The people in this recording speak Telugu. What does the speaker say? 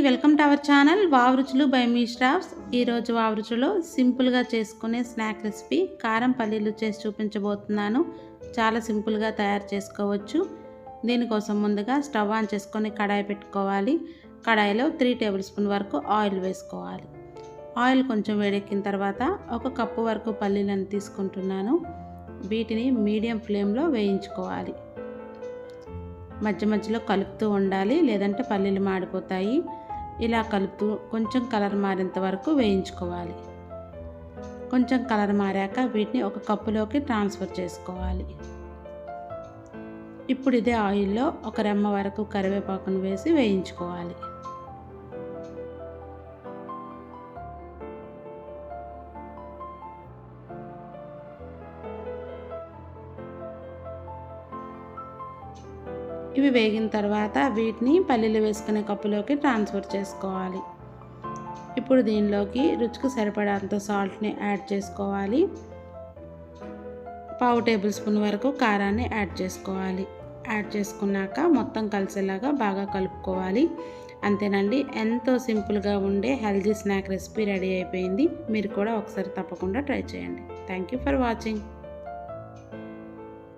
Welcome to our channel wow రుచులు బై మీ స్టాఫ్స్. ఈరోజు వావ్ రుచులో సింపుల్గా చేసుకునే స్నాక్ రెసిపీ కారం పల్లీలు చేసి చూపించబోతున్నాను. చాలా సింపుల్గా తయారు చేసుకోవచ్చు. దీనికోసం ముందుగా స్టవ్ ఆన్ చేసుకొని కడాయి పెట్టుకోవాలి. కడాయిలో 3 టేబుల్ స్పూన్ వరకు ఆయిల్ వేసుకోవాలి. ఆయిల్ కొంచెం వేడెక్కిన తర్వాత 1 కప్పు వరకు పల్లీలను తీసుకుంటున్నాను. వీటిని మీడియం ఫ్లేమ్లో వేయించుకోవాలి. మధ్య మధ్యలో కలుపుతూ ఉండాలి, లేదంటే పల్లీలు మాడిపోతాయి. ఇలా కలుపుతూ కొంచెం కలర్ మారేంత వరకు వేయించుకోవాలి. కొంచెం కలర్ మారాక వీటిని ఒక కప్పులోకి ట్రాన్స్ఫర్ చేసుకోవాలి. ఇప్పుడు ఇదే ఆయిల్లో 1 రెమ్మ వరకు కరివేపాకును వేసి వేయించుకోవాలి. ఇవి వేగిన తర్వాత వీటిని పల్లీలు వేసుకునే కప్పులోకి ట్రాన్స్ఫర్ చేసుకోవాలి. ఇప్పుడు దీనిలోకి రుచికి సరిపడంత సాల్ట్ని యాడ్ చేసుకోవాలి. 1/2 టేబుల్ స్పూన్ వరకు కారాన్ని యాడ్ చేసుకోవాలి. యాడ్ చేసుకున్నాక మొత్తం కలిసేలాగా బాగా కలుపుకోవాలి. అంతేనండి, ఎంతో సింపుల్గా ఉండే హెల్తీ స్నాక్ రెసిపీ రెడీ అయిపోయింది. మీరు కూడా ఒకసారి తప్పకుండా ట్రై చేయండి. Thank you for watching.